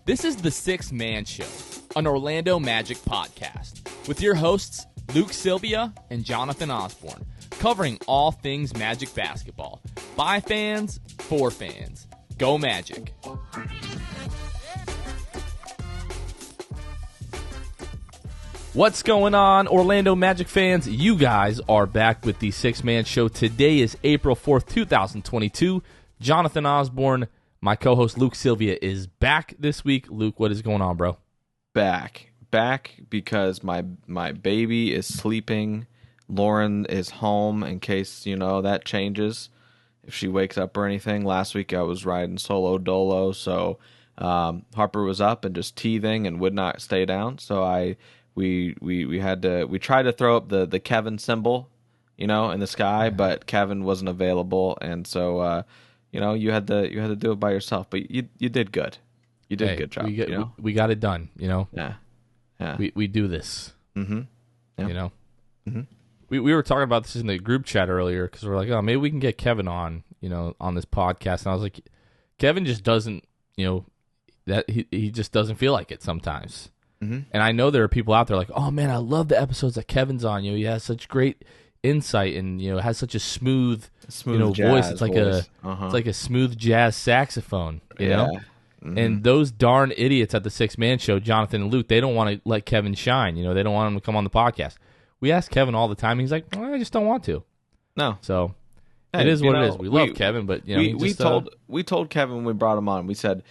This is the Sixth Man Show, an Orlando Magic podcast, with your hosts Luke Sylvia and Jonathan Osborne, covering all things Magic basketball. By fans, for fans. Go Magic. What's going on, Orlando Magic fans? You guys are back with the Sixth Man Show. Today is April 4th, 2022. Jonathan Osborne, my co-host Luke Sylvia, is back this week. Luke, what is going on, bro? Back because my baby is sleeping. Lauren is home in case, that changes. If she wakes up or anything. Last week I was riding solo dolo, so Harper was up and just teething and would not stay down. So we tried to throw up the Kevin symbol, in the sky, but Kevin wasn't available, and so you had to do it by yourself. But you did good. You did a good job. We got it done. Yeah. We do this. Mm-hmm. Yeah. Mm-hmm. We were talking about this in the group chat earlier because we're like, oh, maybe we can get Kevin on, on this podcast. And I was like, Kevin just doesn't, that he just doesn't feel like it sometimes. Mm-hmm. And I know there are people out there like, oh man, I love the episodes that Kevin's on. He has such great insight and has such a smooth voice. It's like it's like a smooth jazz saxophone. You know. Mm-hmm. And those darn idiots at the Sixth Man Show, Jonathan and Luke, they don't want to let Kevin shine. They don't want him to come on the podcast. We ask Kevin all the time. He's like, I just don't want to. No. So it is what it is. We love Kevin, but we told Kevin when we brought him on. We said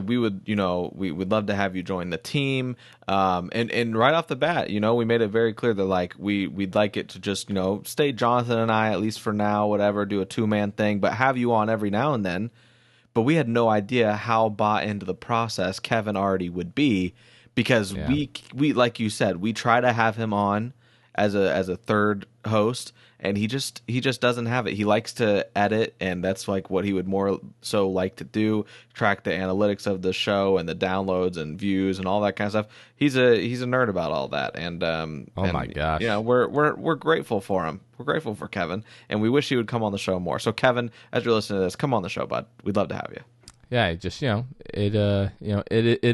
we would we would love to have you join the team. And right off the bat, we made it very clear that we'd like it to just stay Jonathan and I, at least for now, whatever, do a 2-man thing, but have you on every now and then. But we had no idea how bought into the process Kevin already would be, because we like you said, we try to have him on as a third host, and he just doesn't have it. He likes to edit, and that's like what he would more so like to do, track the analytics of the show and the downloads and views and all that kind of stuff. He's a nerd about all that, and my gosh, we're grateful for him. We're grateful for Kevin, and we wish he would come on the show more. So Kevin, as you're listening to this, come on the show, bud. We'd love to have you. Yeah, just it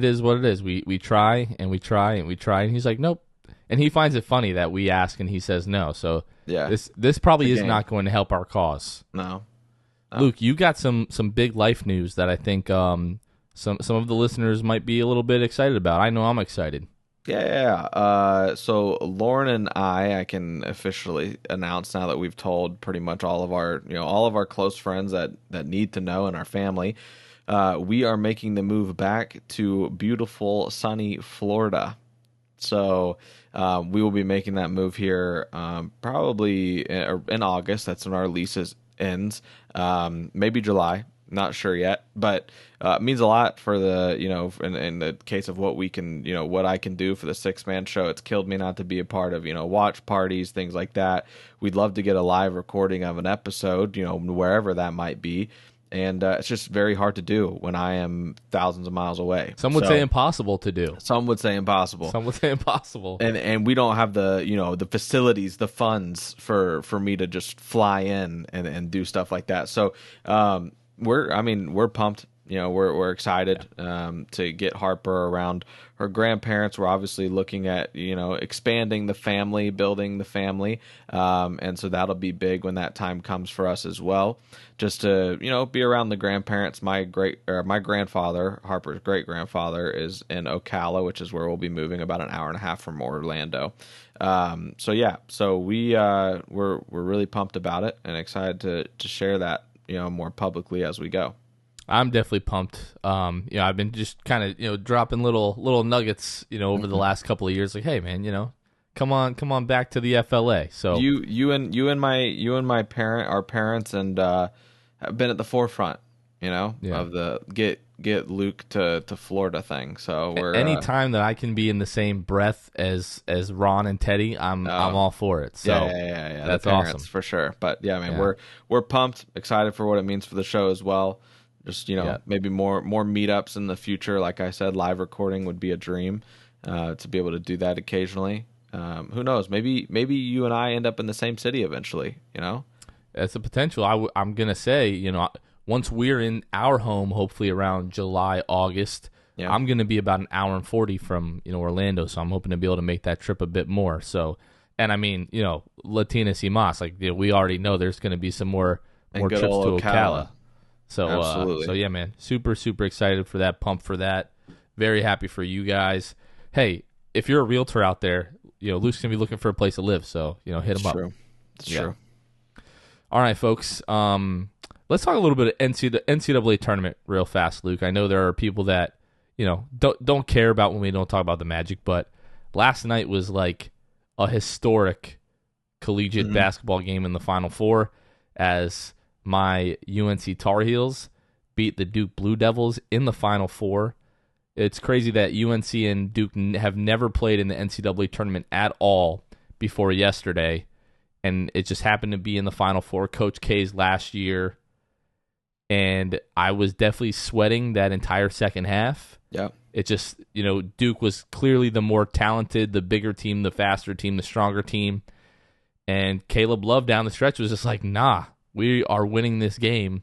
is what it is. We try and we try and we try, and he's like, nope. And he finds it funny that we ask and he says no. So yeah, this probably is not going to help our cause. No. Luke, you got some big life news that I think some of the listeners might be a little bit excited about. I know I'm excited. Yeah. So Lauren and I can officially announce now that we've told pretty much all of our close friends that need to know in our family. We are making the move back to beautiful, sunny Florida. So we will be making that move here probably in August. That's when our lease ends. Maybe July. Not sure yet. But it means a lot for the, in the case of what we can, what I can do for the Sixth Man Show. It's killed me not to be a part of, watch parties, things like that. We'd love to get a live recording of an episode, wherever that might be. And it's just very hard to do when I am thousands of miles away. Some would say impossible to do. Some would say impossible. Some would say impossible. And we don't have the the facilities, the funds for me to just fly in and do stuff like that. So we're pumped. We're excited to get Harper around her grandparents. We're obviously looking at expanding the family, building the family, and so that'll be big when that time comes for us as well. Just to be around the grandparents. My grandfather, Harper's great grandfather, is in Ocala, which is where we'll be moving, about an hour and a half from Orlando. So we're really pumped about it and excited to share that more publicly as we go. I'm definitely pumped. I've been just kind of dropping little nuggets over the last couple of years. Like, hey man, come on back to the FLA. So you and my parents and have been at the forefront, of the get Luke to Florida thing. So we're anytime that I can be in the same breath as Ron and Teddy, I'm all for it. So yeah, that's awesome for sure. But yeah, man, we're pumped, excited for what it means for the show as well. Just maybe more meetups in the future. Like I said, live recording would be a dream to be able to do that occasionally. Who knows? Maybe you and I end up in the same city eventually. That's a potential. I'm gonna say once we're in our home, hopefully around July, August. Yeah. I'm going to be about an hour and 40 from, Orlando, so I'm hoping to be able to make that trip a bit more. So, and I mean, Latinas y Mas, like we already know there's going to be some more And good trips old to Ocala. So, Absolutely. so yeah, man, super, super excited for that, pumped for that. Very happy for you guys. Hey, if you're a realtor out there, Luke's going to be looking for a place to live, so, hit him up. True. It's true. All right, folks. Let's talk a little bit of NCAA tournament real fast, Luke. I know there are people that, don't care about when we don't talk about the Magic, but last night was like a historic collegiate basketball game in the Final Four as my UNC Tar Heels beat the Duke Blue Devils in the Final Four. It's crazy that UNC and Duke have never played in the NCAA tournament at all before yesterday, and it just happened to be in the Final Four. Coach K's last year, and I was definitely sweating that entire second half. Yeah. It just, Duke was clearly the more talented, the bigger team, the faster team, the stronger team. And Caleb Love down the stretch was just like, nah, we are winning this game.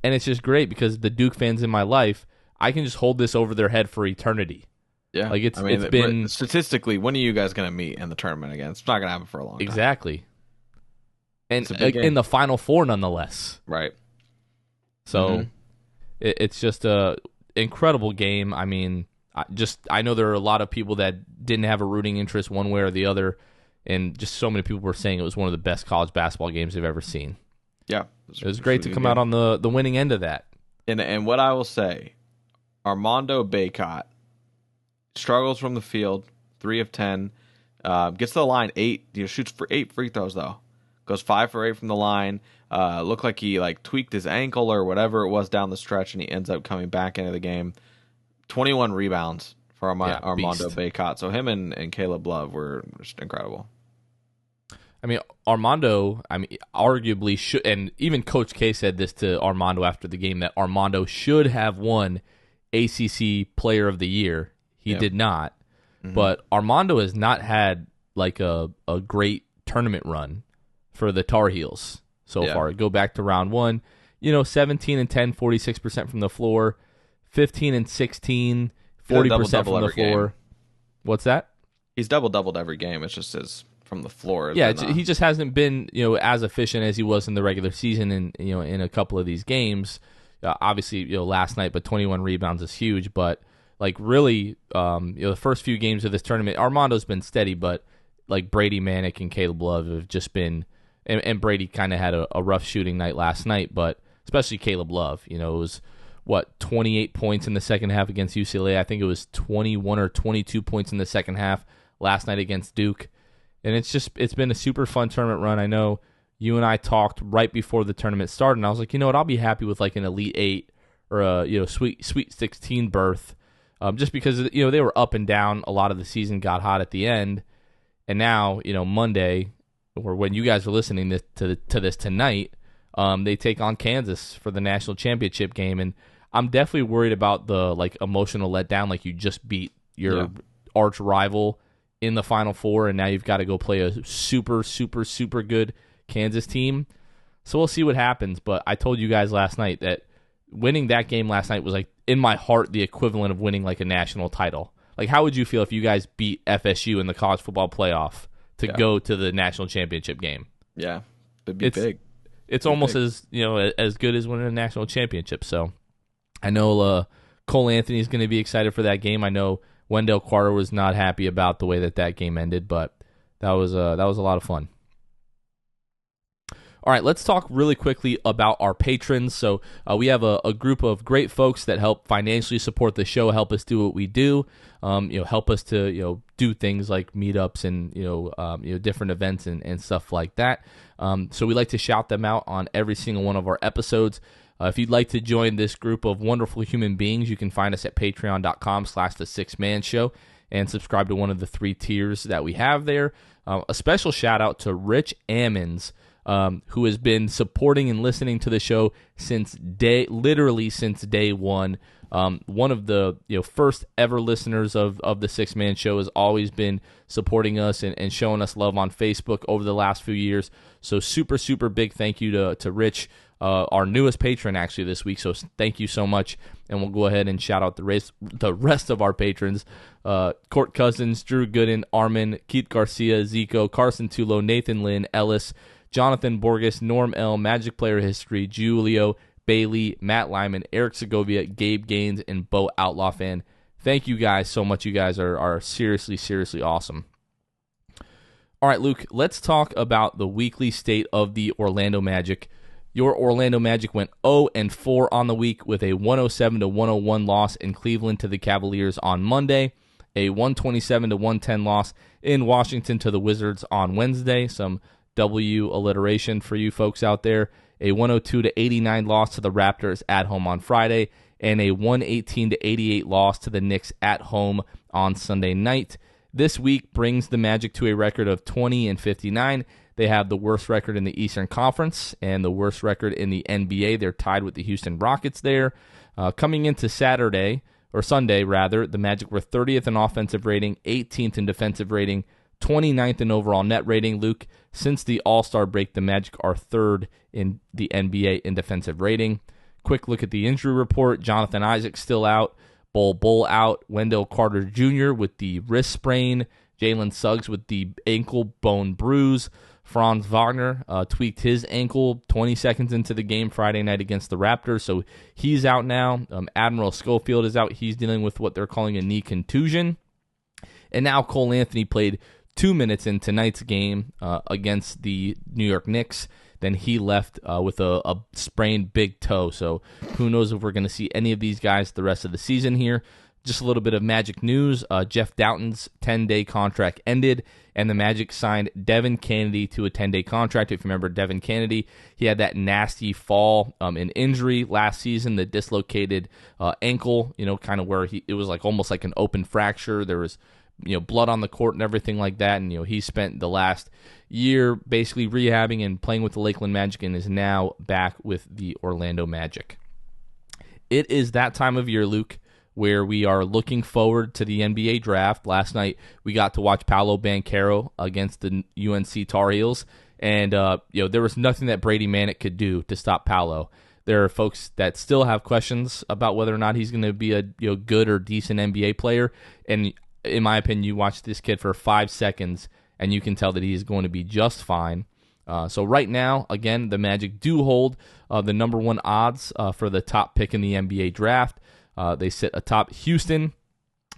And it's just great because the Duke fans in my life, I can just hold this over their head for eternity. Yeah. Like it's been statistically, when are you guys going to meet in the tournament again? It's not going to happen for a long time. Exactly. And game. in the Final Four nonetheless. Right. So it's just a incredible game. I mean, I know there are a lot of people that didn't have a rooting interest one way or the other, and just so many people were saying it was one of the best college basketball games they've ever seen. Yeah. It was great to come out on the winning end of that. And what I will say, Armando Bacot struggles from the field, 3 of 10, gets to the line 8, shoots for 8 free throws though. Goes 5 for 8 from the line. Looked like he tweaked his ankle or whatever it was down the stretch, and he ends up coming back into the game. 21 rebounds for Armando Bacot. So him and Caleb Love were just incredible. I mean, Armando, arguably should, and even Coach K said this to Armando after the game, that Armando should have won ACC Player of the Year. He did not. But Armando has not had a great tournament run for the Tar Heels so far. Go back to round 1, 17 and 10, 46% from the floor, 15 and 16, 40% from the floor. Game. What's that? He's doubled every game. It's just his from the floor. Yeah, he just hasn't been as efficient as he was in the regular season and in a couple of these games. Obviously, last night, but 21 rebounds is huge. But really, the first few games of this tournament, Armando's been steady, but Brady Manick and Caleb Love have just been. And Brady kind of had a rough shooting night last night, but especially Caleb Love. It was, 28 points in the second half against UCLA. I think it was 21 or 22 points in the second half last night against Duke. And it's been a super fun tournament run. I know you and I talked right before the tournament started, and I was like, I'll be happy with an Elite 8 or a Sweet 16 berth, just because they were up and down. A lot of the season got hot at the end, and now Monday, or when you guys are listening to this tonight, they take on Kansas for the national championship game, and I'm definitely worried about the emotional letdown. You just beat your arch rival in the Final Four, and now you've got to go play a super, super, super good Kansas team. So we'll see what happens. But I told you guys last night that winning that game last night was in my heart the equivalent of winning a national title. How would you feel if you guys beat FSU in the college football playoff to go to the national championship game? Yeah, it'd be big. It's almost big. As good as winning a national championship. So I know Cole Anthony is going to be excited for that game. I know Wendell Carter was not happy about the way that game ended, but that was a lot of fun. All right, let's talk really quickly about our patrons. So we have a group of great folks that help financially support the show, help us do what we do, help us to do things like meetups and different events and stuff like that. So we like to shout them out on every single one of our episodes. If you'd like to join this group of wonderful human beings, you can find us at patreon.com/the6manshow and subscribe to one of the 3 tiers that we have there. A special shout out to Rich Ammons, who has been supporting and listening to the show since day one. One of the first ever listeners of the 6-Man Show, has always been supporting us and showing us love on Facebook over the last few years. So super, super big thank you to Rich. our newest patron actually this week. So thank you so much, and we'll go ahead and shout out the rest of our patrons: Court Cousins, Drew Gooden, Armin, Keith Garcia, Zico, Carson Tulo, Nathan Lynn, Ellis, Jonathan Borges, Norm L, Magic Player History, Julio, Bailey, Matt Lyman, Eric Segovia, Gabe Gaines, and Bo Outlaw Fan. Thank you guys so much. You guys are seriously, seriously awesome. All right, Luke, let's talk about the weekly state of the Orlando Magic. Your Orlando Magic went 0-4 on the week with a 107-101 loss in Cleveland to the Cavaliers on Monday, a 127-110 loss in Washington to the Wizards on Wednesday. Some W alliteration for you folks out there. A 102-89 loss to the Raptors at home on Friday, and a 118-88 loss to the Knicks at home on Sunday night. This week brings the Magic to a record of 20-59. They have the worst record in the Eastern Conference and the worst record in the NBA. They're tied with the Houston Rockets there. Coming into Sunday, the Magic were 30th in offensive rating, 18th in defensive rating, 29th in overall net rating. Luke, since the All-Star break, the Magic are third in the NBA in defensive rating. Quick look at the injury report. Jonathan Isaac still out. Bull out. Wendell Carter Jr. with the wrist sprain. Jalen Suggs with the ankle bone bruise. Franz Wagner tweaked his ankle 20 seconds into the game Friday night against the Raptors, so he's out now. Admiral Schofield is out. He's dealing with what they're calling a knee contusion. And now Cole Anthony played 2 minutes in tonight's game against the New York Knicks. Then he left with a sprained big toe. So who knows if we're going to see any of these guys the rest of the season here. Just a little bit of Magic news. Jeff Doughton's 10-day contract ended, and the Magic signed Devin Kennedy to a 10-day contract. If you remember Devin Kennedy, he had that nasty fall in injury last season, the dislocated ankle, kind of where it was like almost like an open fracture. There was blood on the court and everything like that. And, he spent the last year basically rehabbing and playing with the Lakeland Magic and is now back with the Orlando Magic. It is that time of year, Luke, where we are looking forward to the NBA draft. Last night, we got to watch Paolo Banchero against the UNC Tar Heels. And, there was nothing that Brady Manick could do to stop Paolo. There are folks that still have questions about whether or not he's going to be a good or decent NBA player. And in my opinion, you watch this kid for 5 seconds, and you can tell that he is going to be just fine. So right now, again, the Magic do hold the number one odds for the top pick in the NBA draft. They sit atop. Houston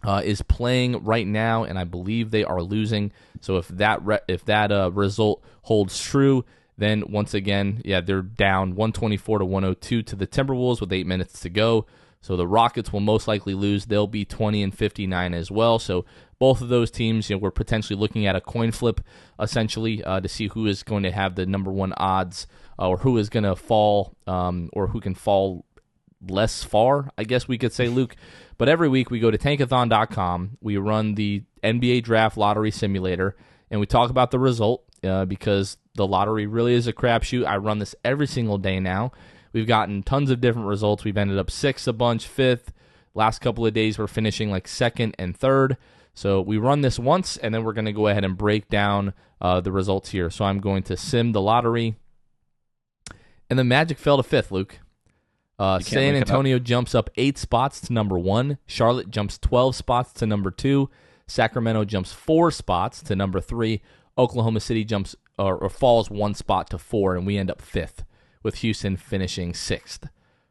is playing right now, and I believe they are losing. So if that result holds true, then once again, they're down 124-102 to the Timberwolves with 8 minutes to go. So the Rockets will most likely lose. They'll be 20-59 as well. So both of those teams, we're potentially looking at a coin flip, essentially, to see who is going to have the number one odds, or who is going to fall, or who can fall less far, I guess we could say, Luke. But every week we go to tankathon.com. We run the NBA Draft Lottery Simulator, and we talk about the result because the lottery really is a crapshoot. I run this every single day now. We've gotten tons of different results. We've ended up 6th a bunch, 5th. Last couple of days we're finishing like 2nd and 3rd. So we run this once, and then we're going to go ahead and break down the results here. So I'm going to sim the lottery. And the Magic fell to 5th, Luke. San Antonio jumps up 8 spots to number 1. Charlotte jumps 12 spots to number 2. Sacramento jumps 4 spots to number 3. Oklahoma City jumps or falls 1 spot to 4, and we end up 5th, with Houston finishing 6th.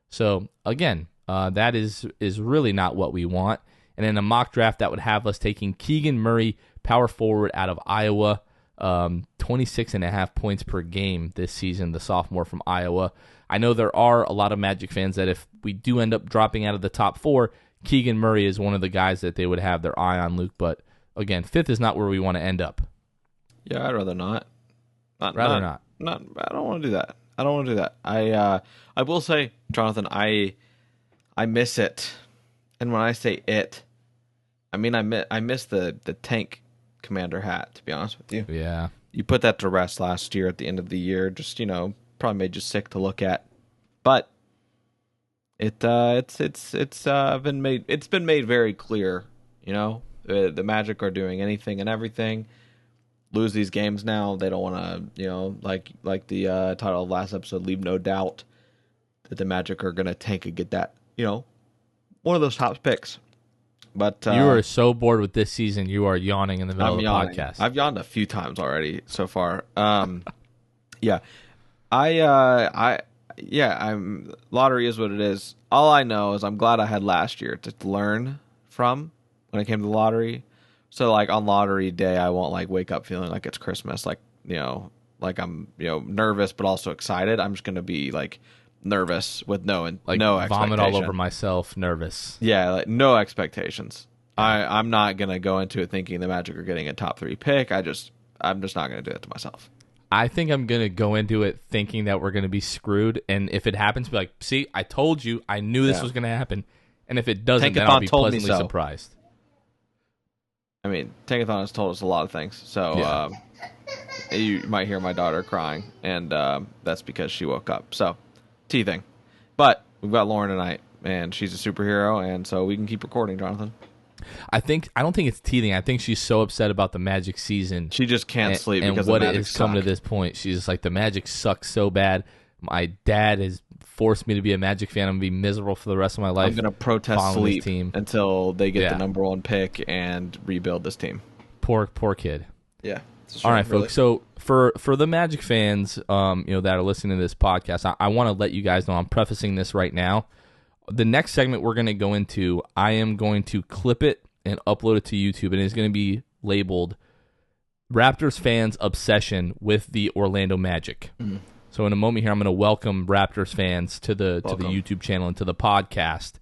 So, again, that is really not what we want. And in a mock draft, that would have us taking Keegan Murray, power forward out of Iowa, 26.5 points per game this season, the sophomore from Iowa. I know there are a lot of Magic fans that if we do end up dropping out of the top 4, Keegan Murray is one of the guys that they would have their eye on, Luke. But, again, 5th is not where we want to end up. Yeah, I'd rather not. I don't want to do that. I don't want to do that. I will say, Jonathan, I miss it, and when I say it, I mean I miss the tank commander hat. To be honest with you, yeah, you put that to rest last year at the end of the year. Just probably made you sick to look at, but it's been made very clear. The Magic are doing anything and everything. Lose these games now. They don't want to, like the title of last episode, leave no doubt. that the Magic are going to tank and get that, one of those top picks. But you are so bored with this season, you are yawning in the middle of the podcast. I've yawned a few times already so far. Yeah, I'm lottery is what it is. All I know is I'm glad I had last year to learn from when it came to the lottery. So like on lottery day, I won't like wake up feeling like it's Christmas, like I'm nervous but also excited. I'm just gonna be like nervous with no vomit all over myself, nervous. Yeah, like no expectations. I'm not gonna go into it thinking the Magic are getting a top 3 pick. I'm just not gonna do that to myself. I think I'm going to go into it thinking that we're going to be screwed. And if it happens, be like, see, I told you. I knew this was going to happen. And if it doesn't, then I'll be pleasantly surprised. I mean, Tankathon has told us a lot of things. So you might hear my daughter crying. And that's because she woke up. So, teething. But we've got Lauren tonight. And she's a superhero. And so we can keep recording, Jonathan. I don't think it's teething. I think she's so upset about the Magic season. She just can't sleep because what it has come to this point. She's just like, the Magic sucks so bad. My dad has forced me to be a Magic fan. I'm going to be miserable for the rest of my life. I'm going to protest sleep until they get the number 1 pick and rebuild this team. Poor kid. Yeah. All right, really. Folks. So for the Magic fans, that are listening to this podcast, I want to let you guys know I'm prefacing this right now. The next segment we're going to go into, I am going to clip it and upload it to YouTube, and it's going to be labeled Raptors fans' obsession with the Orlando Magic. Mm. So in a moment here, I'm going to welcome Raptors fans to the YouTube channel and to the podcast,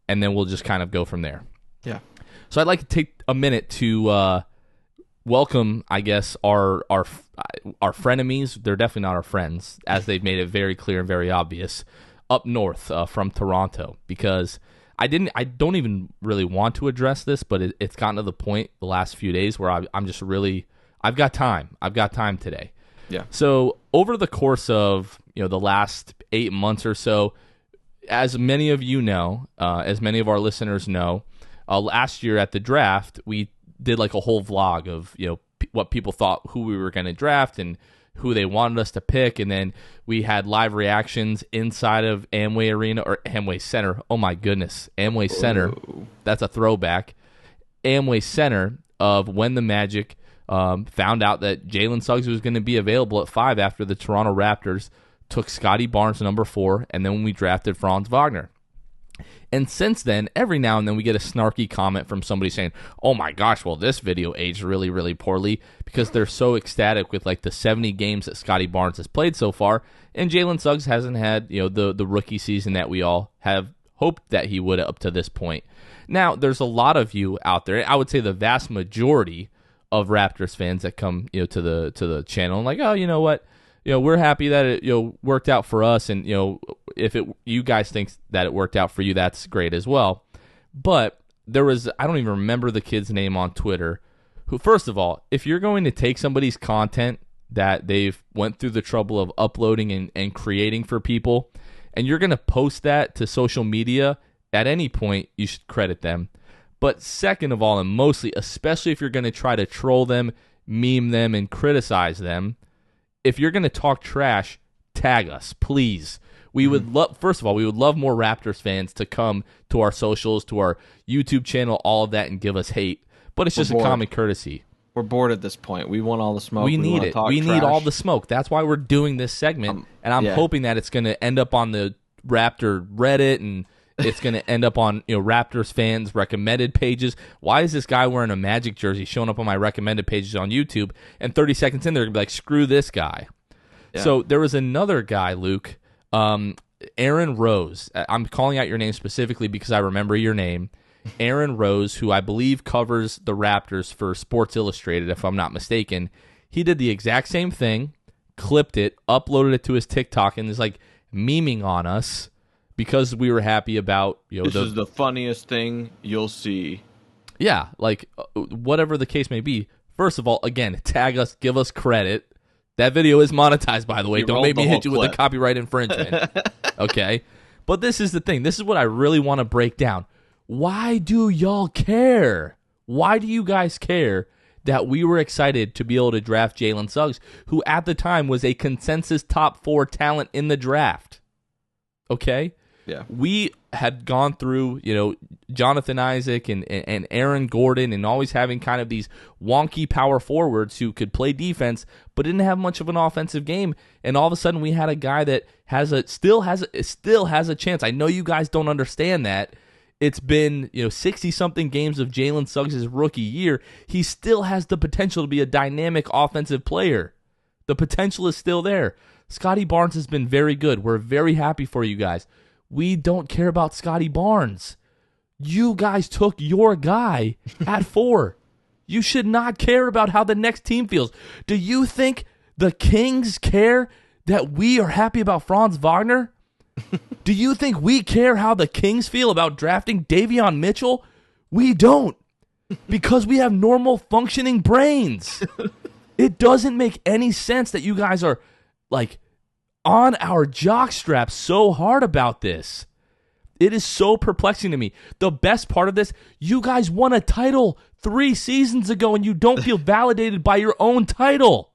and then we'll just kind of go from there. Yeah. So I'd like to take a minute to welcome, I guess, our frenemies. They're definitely not our friends, as they've made it very clear and very obvious, up north from Toronto, because I don't even really want to address this, but it's gotten to the point the last few days where I'm just really, I've got time today. Yeah. So over the course of the last 8 months or so, as many of you know, as many of our listeners know, last year at the draft we did like a whole vlog of what people thought who we were going to draft and who they wanted us to pick, and then we had live reactions inside of Amway Arena or Amway Center. Oh my goodness, Amway Center. That's a throwback. Amway Center of when the Magic found out that Jalen Suggs was going to be available at 5 after the Toronto Raptors took Scotty Barnes number 4, and then when we drafted Franz Wagner. And since then, every now and then we get a snarky comment from somebody saying, oh my gosh, well, this video aged really, really poorly, because they're so ecstatic with like the 70 games that Scotty Barnes has played so far, and Jalen Suggs hasn't had the rookie season that we all have hoped that he would up to this point. Now, there's a lot of you out there, I would say the vast majority of Raptors fans that come to the channel and like, oh, you know what? We're happy that it worked out for us, and if you guys think that it worked out for you, that's great as well. But there was, I don't even remember the kid's name on Twitter, who, first of all, if you're going to take somebody's content that they've went through the trouble of uploading and creating for people, and you're going to post that to social media at any point, you should credit them. But second of all, and mostly, especially if you're going to try to troll them, meme them, and criticize them, if you're going to talk trash, tag us, please. We would love, first of all, we would love more Raptors fans to come to our socials, to our YouTube channel, all of that, and give us hate. But it's just a common courtesy. We're bored at this point. We want all the smoke. We need it. We need all the smoke. That's why we're doing this segment. And I'm hoping that it's going to end up on the Raptor Reddit, and it's going to end up on Raptors fans' recommended pages. Why is this guy wearing a Magic jersey showing up on my recommended pages on YouTube? And 30 seconds in, they're going to be like, screw this guy. Yeah. So there was another guy, Luke, Aaron Rose. I'm calling out your name specifically because I remember your name. Aaron Rose, who I believe covers the Raptors for Sports Illustrated, if I'm not mistaken. He did the exact same thing, clipped it, uploaded it to his TikTok, and is like memeing on us because we were happy about this is the funniest thing you'll see. Yeah, like whatever the case may be. First of all, again, tag us, give us credit. That video is monetized, by the way. Don't make me hit you with a copyright infringement. Okay? But this is the thing. This is what I really want to break down. Why do y'all care? Why do you guys care that we were excited to be able to draft Jalen Suggs, who at the time was a consensus top 4 talent in the draft? Okay? Yeah. We had gone through, Jonathan Isaac and Aaron Gordon and always having kind of these wonky power forwards who could play defense but didn't have much of an offensive game. And all of a sudden we had a guy that still has a chance. I know you guys don't understand that. It's been 60-something games of Jalen Suggs' rookie year. He still has the potential to be a dynamic offensive player. The potential is still there. Scotty Barnes has been very good. We're very happy for you guys. We don't care about Scotty Barnes. You guys took your guy at 4. You should not care about how the next team feels. Do you think the Kings care that we are happy about Franz Wagner? Do you think we care how the Kings feel about drafting Davion Mitchell? We don't. Because we have normal functioning brains. It doesn't make any sense that you guys are like on our jockstrap so hard about this. It is so perplexing to me. The best part of this, you guys won a title 3 seasons ago and you don't feel validated by your own title.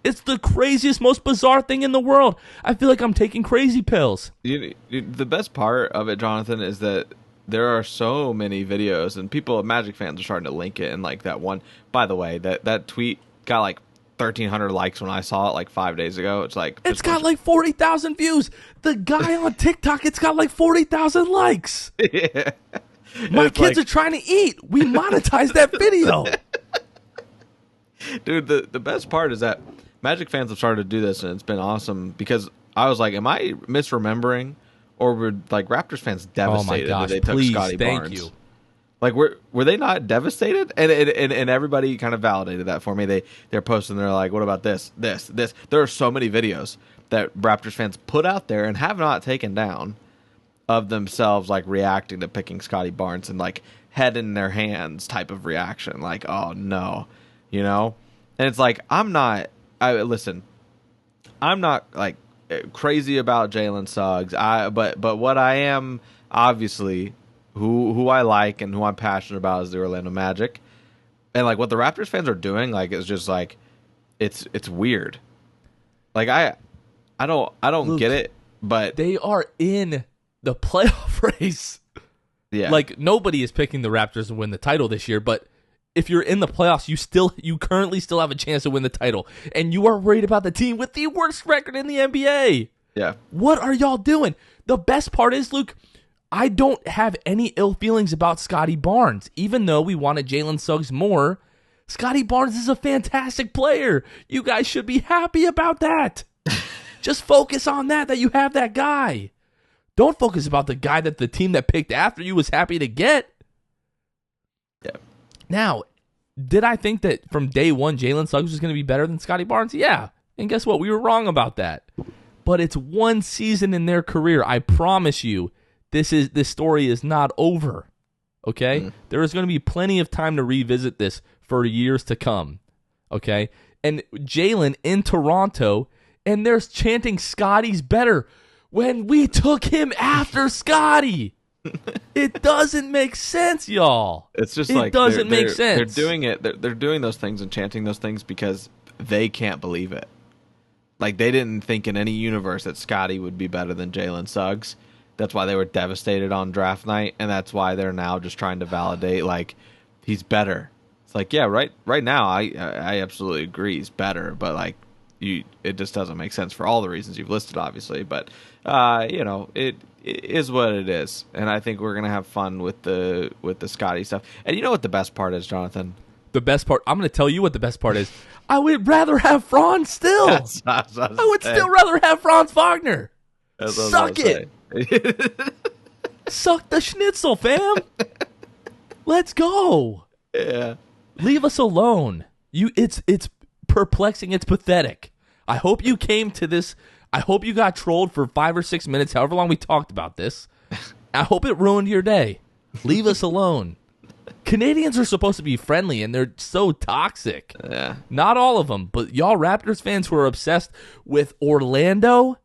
It's the craziest, most bizarre thing in the world. I feel like I'm taking crazy pills. The best part of it, Jonathan, is that there are so many videos, and Magic fans are starting to link it. And like that one, by the way, that tweet got like 1,300 likes when I saw it like 5 days ago. It's got like 40,000 views. The guy on TikTok, it's got like 40,000 likes. Yeah. My kids are trying to eat. We monetized that video. Dude, the best part is that Magic fans have started to do this, and it's been awesome because I was like, am I misremembering, or were like Raptors fans devastated that they took Scotty Barnes? Thank you. Like, were they not devastated? And everybody kind of validated that for me. They're posting, they're like, what about this? There are so many videos that Raptors fans put out there and have not taken down of themselves, like reacting to picking Scotty Barnes and like head in their hands type of reaction, like, oh no, And it's like, I'm not like crazy about Jalen Suggs. But what I am, obviously, who I like and who I'm passionate about is the Orlando Magic, and like what the Raptors fans are doing, like is just like it's weird. Like I don't Luke, get it, but they are in the playoff race. Yeah, like nobody is picking the Raptors to win the title this year, but if you're in the playoffs, you currently still have a chance to win the title, and you are worried about the team with the worst record in the NBA. Yeah. What are y'all doing? The best part is, Luke, I don't have any ill feelings about Scotty Barnes. Even though we wanted Jalen Suggs more, Scotty Barnes is a fantastic player. You guys should be happy about that. Just focus on that you have that guy. Don't focus about the guy that the team that picked after you was happy to get. Yeah. Now, did I think that from day one Jalen Suggs was going to be better than Scotty Barnes? Yeah. And guess what? We were wrong about that. But it's one season in their career. I promise you, this story is not over. Okay? Mm. There is going to be plenty of time to revisit this for years to come. Okay? And Jalen in Toronto, and they're chanting Scotty's better when we took him after Scotty. It doesn't make sense, y'all. It's just it doesn't make sense. They're doing it. They're doing those things and chanting those things because they can't believe it. Like they didn't think in any universe that Scotty would be better than Jalen Suggs. That's why they were devastated on draft night, and that's why they're now just trying to validate like he's better. It's like, yeah, right now I absolutely agree he's better, but like it just doesn't make sense for all the reasons you've listed, obviously. But it is what it is, and I think we're gonna have fun with the Scotty stuff. And you know what the best part is, Jonathan? The best part, I'm gonna tell you what the best part is. I would rather have Franz still. I would still rather have Franz Wagner. Suck it. Suck the schnitzel, fam. Let's go. Yeah. Leave us alone. It's perplexing. It's pathetic. I hope you came to this. I hope you got trolled for 5 or 6 minutes, however long we talked about this. I hope it ruined your day. Leave us alone. Canadians are supposed to be friendly, and they're so toxic. Yeah. Not all of them, but y'all Raptors fans who are obsessed with Orlando,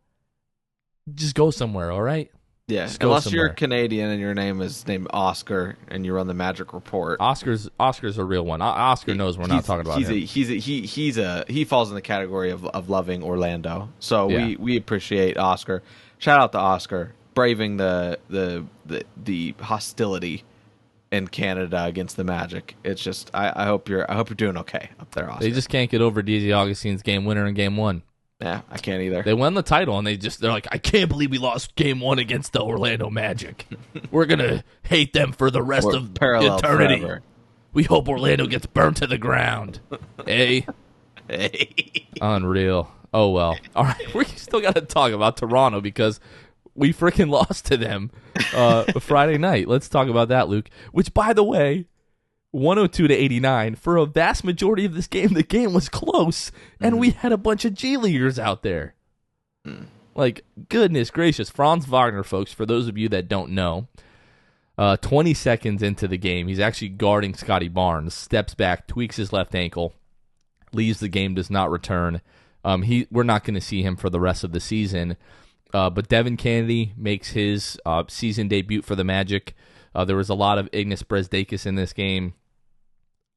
just go somewhere, all right? Yeah, unless you're Canadian and your name is named Oscar and you run the Magic Report. Oscar's a real one. Oscar knows we're not talking about him. He falls in the category of loving Orlando. So yeah. we appreciate Oscar. shout out to Oscar braving the hostility in Canada against the Magic. It's just I hope you're doing okay up there, Oscar. They just can't get over DZ Augustine's game winner in Game 1. Yeah, I can't either. They won the title, and they're like, I can't believe we lost Game 1 against the Orlando Magic. We're gonna hate them for the rest of eternity. Forever. We hope Orlando gets burnt to the ground. Hey. Unreal. Oh, well. All right, we still got to talk about Toronto because we freaking lost to them Friday night. Let's talk about that, Luke. Which, by the way, 102-89. For a vast majority of this game, the game was close, and we had a bunch of G Leaguers out there. Like, goodness gracious. Franz Wagner, folks, for those of you that don't know, 20 seconds into the game, he's actually guarding Scotty Barnes, steps back, tweaks his left ankle, leaves the game, does not return. We're not going to see him for the rest of the season. But Devin Kennedy makes his season debut for the Magic. There was a lot of Ignas Brezdeikis in this game,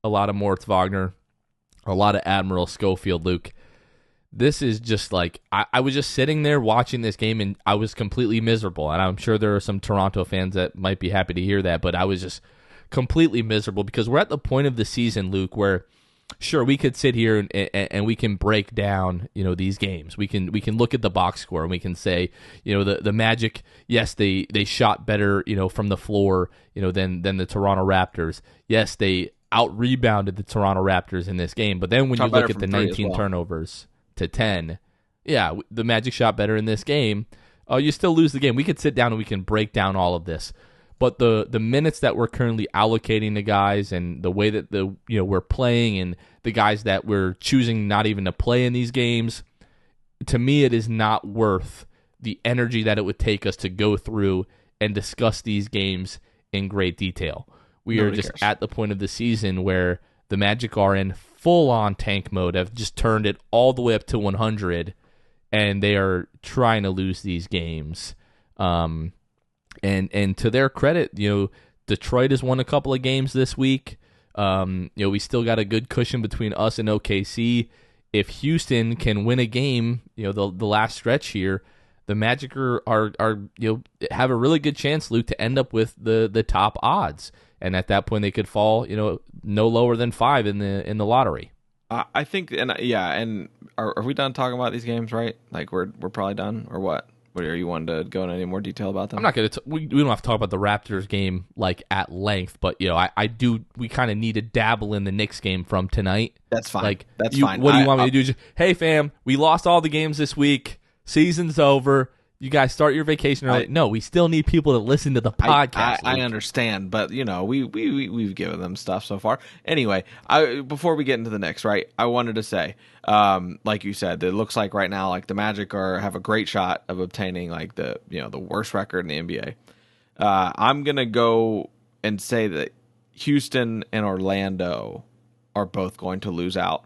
a lot of Moritz Wagner, a lot of Admiral Schofield, Luke. This is just like, I was just sitting there watching this game, and I was completely miserable. And I'm sure there are some Toronto fans that might be happy to hear that, but I was just completely miserable because we're at the point of the season, Luke, where sure, we could sit here and we can break down, these games. We can look at the box score and we can say, the Magic, yes, they shot better, from the floor, than the Toronto Raptors. Yes, they out-rebounded the Toronto Raptors in this game. But then when you look at the 19 turnovers to 10, yeah, the Magic shot better in this game. You still lose the game. We could sit down and we can break down all of this. But the minutes that we're currently allocating to guys and the way that we're playing and the guys that we're choosing not even to play in these games, to me it is not worth the energy that it would take us to go through and discuss these games in great detail. We are just at the point of the season where the Magic are in full-on tank mode, have just turned it all the way up to 100, and they are trying to lose these games. And to their credit, Detroit has won a couple of games this week. We still got a good cushion between us and OKC. If Houston can win a game, the last stretch here, the Magic are have a really good chance, Luke, to end up with the top odds. And at that point, they could fall, no lower than 5 in the lottery. I think, and are we done talking about these games? Right? Like we're probably done, or what? Are you wanting to go into any more detail about them? I'm not going to. We don't have to talk about the Raptors game like at length, but I do. We kind of need to dabble in the Knicks game from tonight. That's fine. Like that's fine. What do you want me to do? Just, hey, fam, we lost all the games this week. Season's over. You guys start your vacation early. No, we still need people to listen to the podcast. I understand, but we've given them stuff so far. Anyway, before we get into the Knicks, right? I wanted to say, like you said, it looks like right now, like the Magic have a great shot of obtaining like the worst record in the NBA. I'm gonna go and say that Houston and Orlando are both going to lose out.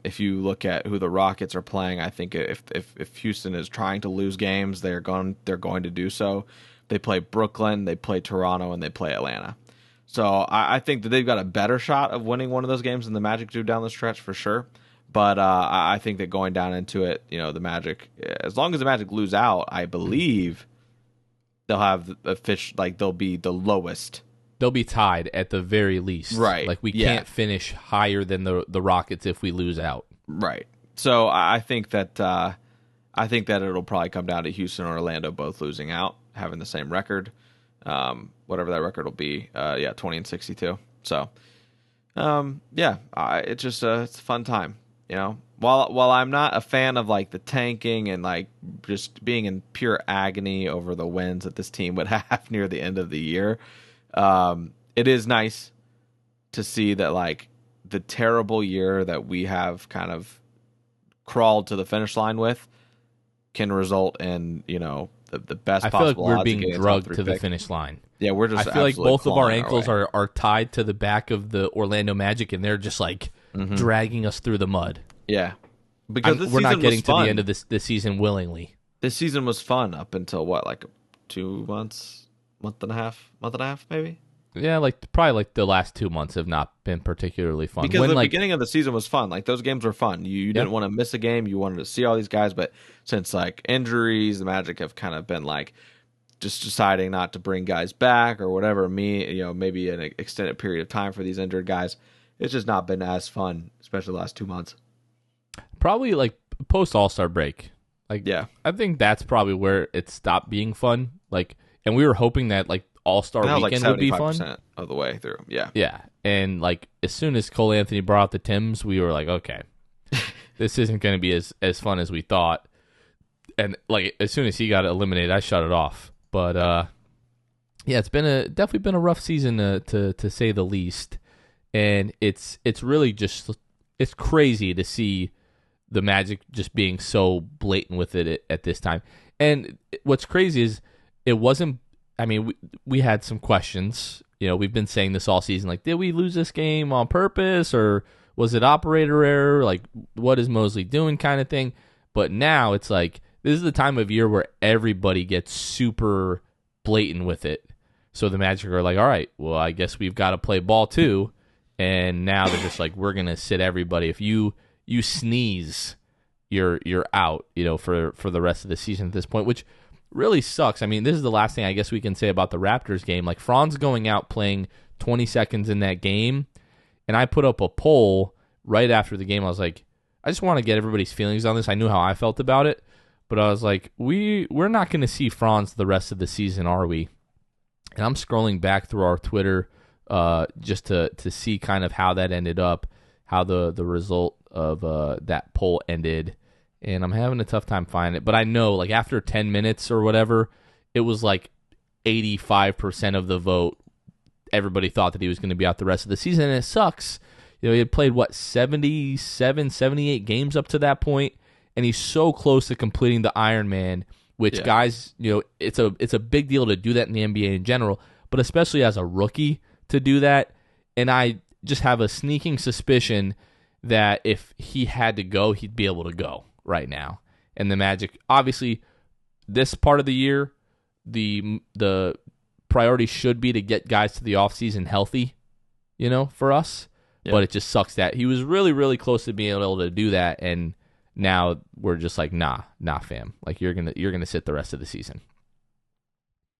If you look at who the Rockets are playing, I think if Houston is trying to lose games, they're going to do so. They play Brooklyn, they play Toronto, and they play Atlanta. So I think that they've got a better shot of winning one of those games than the Magic do down the stretch for sure. But I think that going down into it, the Magic, as long as the Magic lose out, I believe they'll have they'll be the lowest. They'll be tied at the very least. Right. Like we can't finish higher than the Rockets if we lose out. Right. So I think that it'll probably come down to Houston or Orlando both losing out, having the same record. Whatever that record will be. 20-62. So it's just it's a fun time. While I'm not a fan of like the tanking and like just being in pure agony over the wins that this team would have near the end of the year. It is nice to see that like the terrible year that we have kind of crawled to the finish line with can result in, the best possible odds. I feel like we're being drugged to the finish line. Yeah, we're just. I feel like both of our ankles are tied to the back of the Orlando Magic, and they're just like dragging us through the mud. Yeah, because we're not getting to the end of this season willingly. This season was fun up until what, like 2 months. Month and a half, maybe. Yeah, like probably like the last 2 months have not been particularly fun. Because When the like beginning of the season was fun. Like those games were fun. You yeah, didn't want to miss a game. You wanted to see all these guys. But since like injuries, the Magic have kind of been like just deciding not to bring guys back or whatever. Maybe an extended period of time for these injured guys. It's just not been as fun, especially the last 2 months. probably like post All-Star break. Like Yeah. I think that's probably where it stopped being fun. Like, and we were hoping that like All-Star And that was like weekend would be fun. 75% of the way through. Yeah. Yeah. And like as soon as Cole Anthony brought out the Tims, we were like, okay, this isn't going to be as fun as we thought. And like as soon as he got eliminated, I shut it off. But yeah, it's definitely been a rough season to say the least. And it's really just it's crazy to see the Magic just being so blatant with it at this time. And what's crazy is it wasn't. I mean, we had some questions. You know, we've been saying this all season. Like, did we lose this game on purpose, or was it operator error? Like, what is Mosley doing, kind of thing. But now it's like this is the time of year where everybody gets super blatant with it. So the Magic are like, all right, well, I guess we've got to play ball too. And now they're just like, we're gonna sit everybody. If you sneeze, you're out. You know, for the rest of the season at this point, which really sucks. I mean, this is the last thing I guess we can say about the Raptors game. Like Franz going out playing 20 seconds in that game, and I put up a poll right after the game. I was like, I just want to get everybody's feelings on this. I knew how I felt about it, but I was like, we're not going to see Franz the rest of the season, are we? And I'm scrolling back through our Twitter just to see kind of how that ended up, how the result of that poll ended. And I'm having a tough time finding it. But I know, like, after 10 minutes or whatever, it was like 85% of the vote. Everybody thought that he was going to be out the rest of the season, and it sucks. You know, he had played, 77, 78 games up to that point, and he's so close to completing the Ironman, which, guys, you know, it's a big deal to do that in the NBA in general, but especially as a rookie to do that. And I just have a sneaking suspicion that if he had to go, he'd be able to go right now. And the Magic, obviously, this part of the year, the priority should be to get guys to the offseason healthy, you know, for us. Yep. But it just sucks that he was really, really close to being able to do that, and now we're just like, nah, fam. Like you're gonna sit the rest of the season.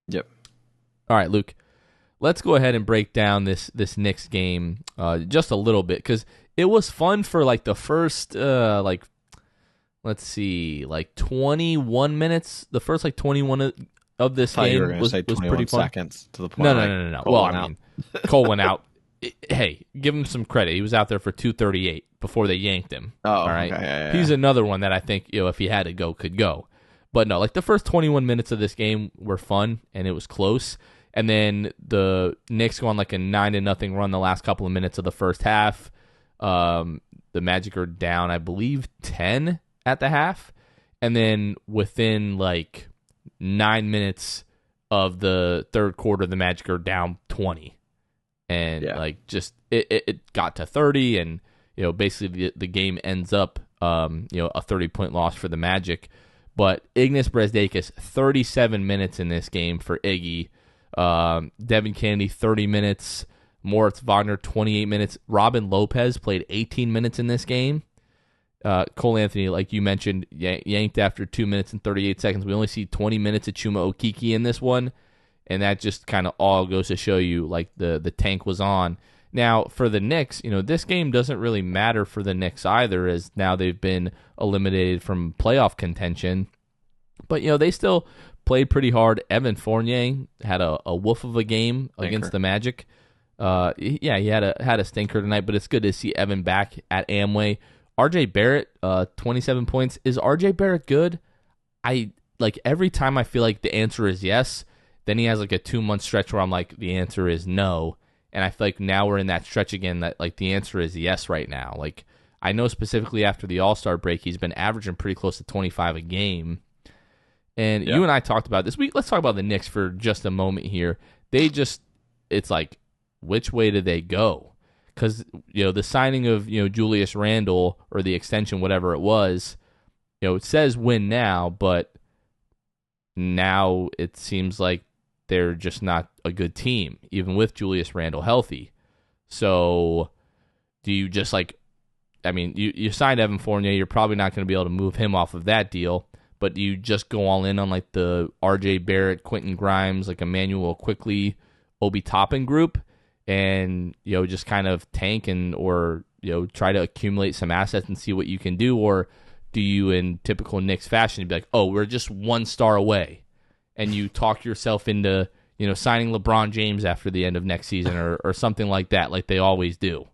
Yep. All right, Luke. Let's go ahead and break down this Knicks game just a little bit, because it was fun for like the first let's see, like 21 minutes. The first like 21 of this game was pretty fun. Seconds to the point. No. Well, I mean, Cole went out. Hey, give him some credit. He was out there for 2:38 before they yanked him. Oh, all right. Okay, yeah. He's another one that I think, you know, if he had to go, could go. But no, like the first 21 minutes of this game were fun and it was close. And then the Knicks go on like a 9-0 run the last couple of minutes of the first half. The Magic are down, I believe, 10 at the half. And then within like 9 minutes of the third quarter, the Magic are down 20. And like just it got to 30, and you know basically the game ends up a 30-point loss for the Magic. But Ignas Brazdeikis, 37 minutes in this game for Iggy. Devin Kennedy, 30 minutes. Moritz Wagner, 28 minutes. Robin Lopez played 18 minutes in this game. Cole Anthony, like you mentioned, yanked after 2 minutes and 38 seconds. We only see 20 minutes of Chuma Okeke in this one, and that just kind of all goes to show you like the tank was on. Now, for the Knicks, you know, this game doesn't really matter for the Knicks either, as now they've been eliminated from playoff contention. But, you know, they still played pretty hard. Evan Fournier had a woof of a game against the Magic. He had a stinker tonight, but it's good to see Evan back at Amway. RJ Barrett, 27 points. Is RJ Barrett good? I like every time I feel like the answer is yes, then he has like a 2-month stretch where I'm like, the answer is no. And I feel like now we're in that stretch again that like the answer is yes right now. Like I know specifically after the All-Star break, he's been averaging pretty close to 25 a game. And you and I talked about this. Let's talk about the Knicks for just a moment here. It's like, which way do they go? Because, you know, the signing of, you know, Julius Randle or the extension, whatever it was, you know, it says win now, but now it seems like they're just not a good team, even with Julius Randle healthy. So do you just you signed Evan Fournier, you're probably not going to be able to move him off of that deal, but do you just go all in on like the RJ Barrett, Quentin Grimes, like Emmanuel Quickly, Obi Toppin group, and just kind of tank or try to accumulate some assets and see what you can do? Or do you, in typical Knicks fashion, be like, oh, we're just one star away, and you talk yourself into signing LeBron James after the end of next season or something like that, like they always do?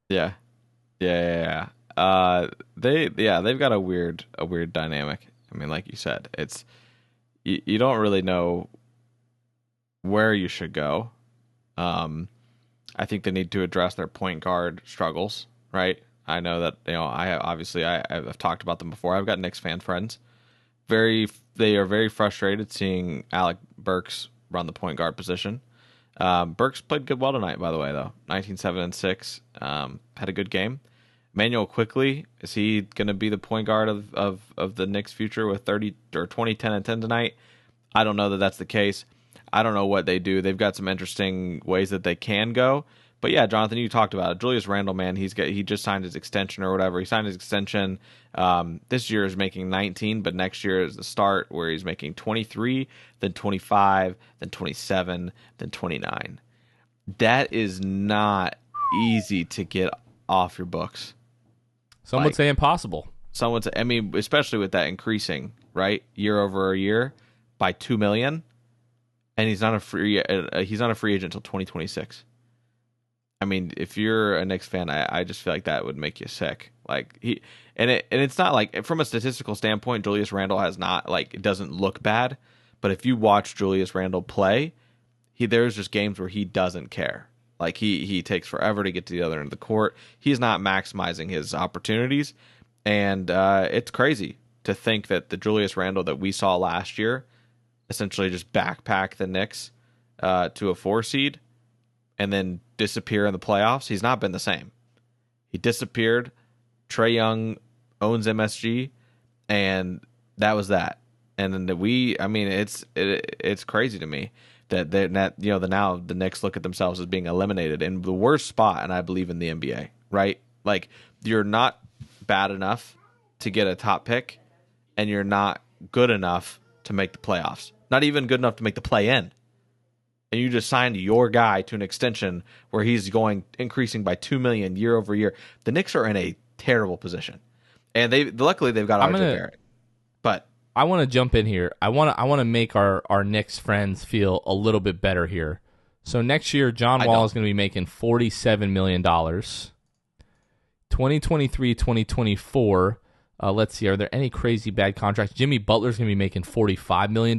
Yeah. They've got a weird dynamic. I mean, like you said, it's you don't really know where you should go. I think they need to address their point guard struggles, right? I know that I've talked about them before. I've got Knicks fan friends. They are very frustrated seeing Alec Burks run the point guard position. Burks played good well tonight, by the way, though. 19, 7, and 6. Had a good game. Emmanuel Quickly, is he going to be the point guard of the Knicks' future with 30 or 20, 10, and 10 tonight? I don't know that that's the case. I don't know what they do. They've got some interesting ways that they can go. But yeah, Jonathan, you talked about it. Julius Randle, man, he just signed his extension or whatever. He signed his extension. This year is making 19, but next year is the start where he's making 23, then 25, then 27, then 29. That is not easy to get off your books. Some would say impossible. I mean, especially with that increasing, right, year over year by $2 million, and he's not a free agent until 2026. I mean, if you're a Knicks fan, I just feel like that would make you sick. Like it's not like, from a statistical standpoint, Julius Randle has not, like, it doesn't look bad, but if you watch Julius Randle play, there's just games where he doesn't care. Like he takes forever to get to the other end of the court. He's not maximizing his opportunities, and it's crazy to think that the Julius Randle that we saw last year essentially just backpack the Knicks to a 4 seed and then disappear in the playoffs. He's not been the same. He disappeared. Trae Young owns MSG, and that was that. And then it's crazy to me that now the Knicks look at themselves as being eliminated in the worst spot, and I believe in the NBA, right? Like, you're not bad enough to get a top pick, and you're not good enough to make the playoffs. Not even good enough to make the play-in. And you just signed your guy to an extension where he's increasing by $2 million year over year. The Knicks are in a terrible position, and luckily they've got RJ Barrett. But I want to jump in here. I want to make our Knicks friends feel a little bit better here. So next year, John Wall is going to be making $47 million. 2023, 2024. Let's see. Are there any crazy bad contracts? Jimmy Butler's going to be making $45 million.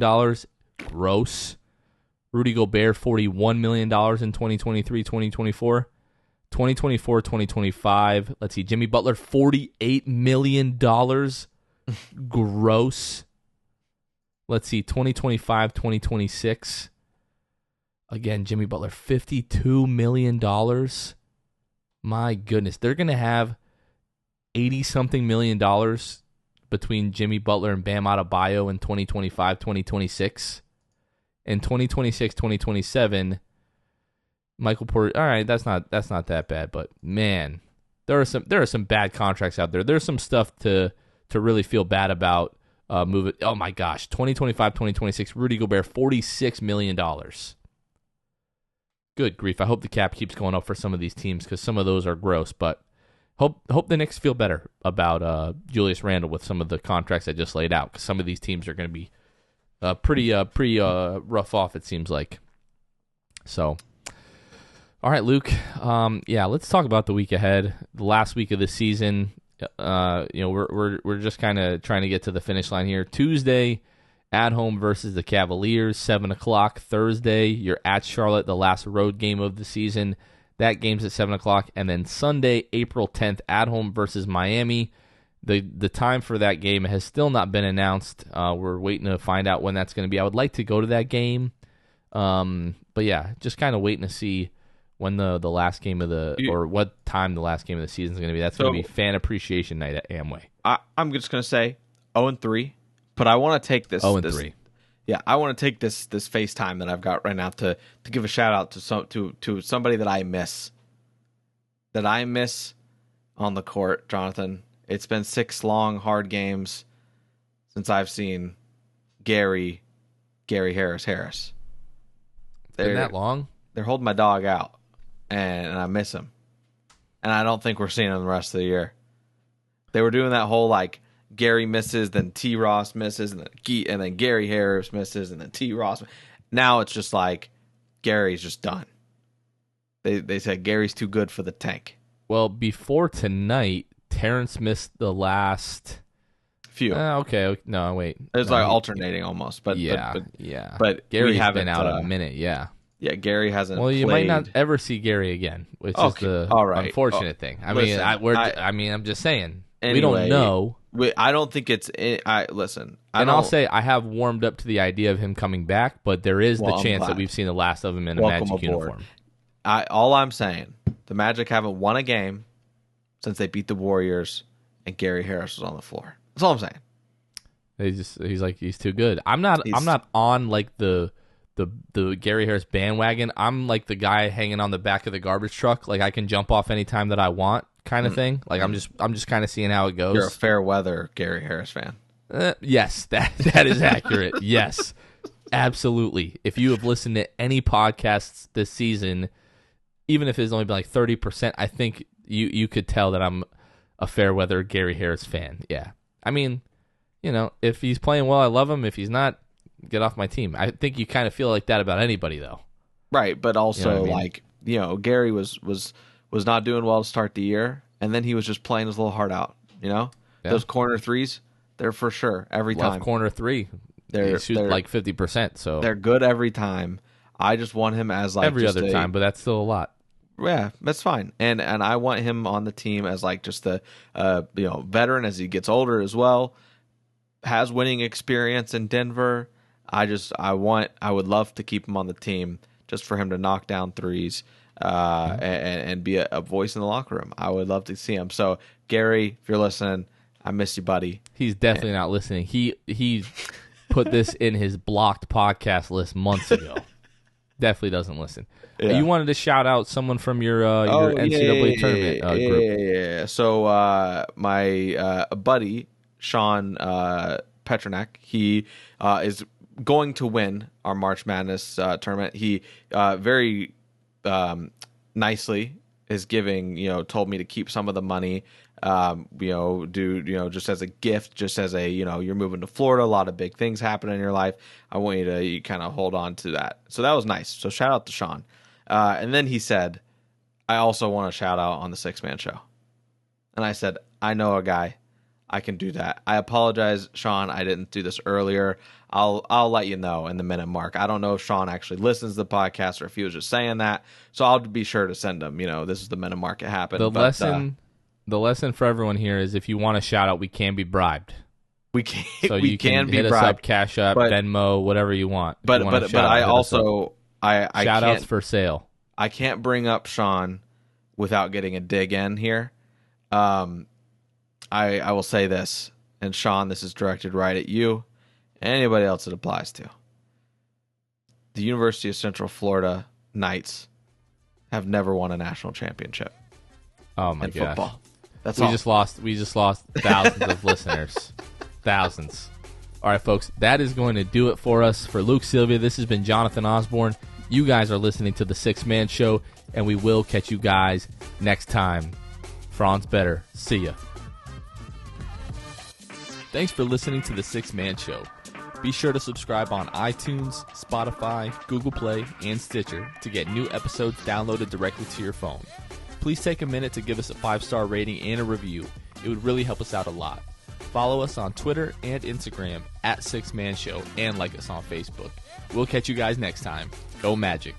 Gross. Rudy Gobert, $41 million in 2023, 2024. 2024, 2025. Let's see. Jimmy Butler, $48 million. Gross. Let's see. 2025, 2026. Again, Jimmy Butler, $52 million. My goodness. They're going to have 80-something million dollars between Jimmy Butler and Bam Adebayo in 2025, 2026. In 2026, 2027, Michael Porter. All right, that's not that bad, but man, there are some bad contracts out there. There's some stuff to really feel bad about. Move it. Oh my gosh, 2025, 2026, Rudy Gobert, $46 million. Good grief! I hope the cap keeps going up for some of these teams because some of those are gross. But hope the Knicks feel better about Julius Randle with some of the contracts I just laid out, because some of these teams are going to be pretty rough off, it seems like. So, all right, Luke. Let's talk about the week ahead. The last week of the season. We're just kind of trying to get to the finish line here. Tuesday, at home versus the Cavaliers, 7:00. Thursday, you're at Charlotte, the last road game of the season. That game's at 7:00, and then Sunday, April 10th, at home versus Miami. The time for that game has still not been announced. We're waiting to find out when that's going to be. I would like to go to that game, but yeah, just kind of waiting to see when the last game of or what time the last game of the season is going to be. That's going to be Fan Appreciation Night at Amway. I'm just going to say 0-3, but I want to take this 0-3. Yeah, I want to take this FaceTime that I've got right now to give a shout out to somebody that I miss. That I miss on the court, Jonathan. It's been 6 long, hard games since I've seen Gary Harris. Been that long? They're holding my dog out, and I miss him. And I don't think we're seeing him the rest of the year. They were doing that whole like Gary misses, then T. Ross misses, and then Gary Harris misses, and then T. Ross. Now it's just like Gary's just done. They said Gary's too good for the tank. Well, before tonight, Terrence missed the last few. Okay. No, wait. It was like alternating almost, but yeah. But Gary's been out a minute. Yeah. Yeah, Gary hasn't. Well, you played. might not ever see Gary again, which is the unfortunate thing. I mean, I'm just saying we don't know. I don't think it's. Listen, I'll say I have warmed up to the idea of him coming back, but there is the chance that we've seen the last of him in a Magic uniform. All I'm saying, the Magic haven't won a game since they beat the Warriors, and Gary Harris was on the floor. That's all I'm saying. He's too good. I'm not on like the Gary Harris bandwagon. I'm like the guy hanging on the back of the garbage truck. Like I can jump off anytime that I want, kind of thing. Like I'm just kind of seeing how it goes. You're a fair weather Gary Harris fan. Yes, that is accurate. Yes, absolutely. If you have listened to any podcasts this season, even if it's only been like 30%, I think you could tell that I'm a fair weather Gary Harris fan. Yeah, I mean, if he's playing well, I love him. If he's not, get off my team. I think you kind of feel like that about anybody, though. Right, but also Gary was not doing well to start the year, and then he was just playing his little heart out. Those corner threes, they're for sure every time. Left corner three, they shoot like 50%. So they're good every time. I just want him as like every other time, but that's still a lot. Yeah, that's fine. And I want him on the team as like just a veteran as he gets older as well. Has winning experience in Denver. I would love to keep him on the team just for him to knock down threes and be a voice in the locker room. I would love to see him. So Gary, if you're listening, I miss you, buddy. He's definitely not listening. He put this in his blocked podcast list months ago. Definitely doesn't listen. Yeah. You wanted to shout out someone from your NCAA tournament group. Yeah. So my buddy Sean Petronak, he is going to win our March Madness tournament. He very nicely is giving, told me to keep some of the money, just as a gift, just as a, you're moving to Florida, a lot of big things happen in your life. I want you to kind of hold on to that. So that was nice. So shout out to Sean. And then he said, I also want to shout out on the 6-Man show. And I said, I know a guy. I can do that. I apologize, Sean. I didn't do this earlier. I'll let you know in the minute mark. I don't know if Sean actually listens to the podcast or if he was just saying that. So I'll be sure to send him. This is the minute mark it happened. The lesson for everyone here is if you want a shout out, we can be bribed. We can. So we you can be hit bribed. Us up, Cash App, Venmo, whatever you want. But I also shout outs for sale. I can't bring up Sean without getting a dig in here. I will say this, and Sean, this is directed right at you and anybody else it applies to. The University of Central Florida Knights have never won a national championship. Oh my gosh. Football. That's all. We just lost thousands of listeners. Thousands. All right, folks, that is going to do it for us. For Luke Sylvia, this has been Jonathan Osborne. You guys are listening to the 6-Man Show, and we will catch you guys next time. Franz better. See ya. Thanks for listening to the 6-Man Show. Be sure to subscribe on iTunes, Spotify, Google Play, and Stitcher to get new episodes downloaded directly to your phone. Please take a minute to give us a 5-star rating and a review. It would really help us out a lot. Follow us on Twitter and Instagram at 6-Man Show and like us on Facebook. We'll catch you guys next time. Go Magic.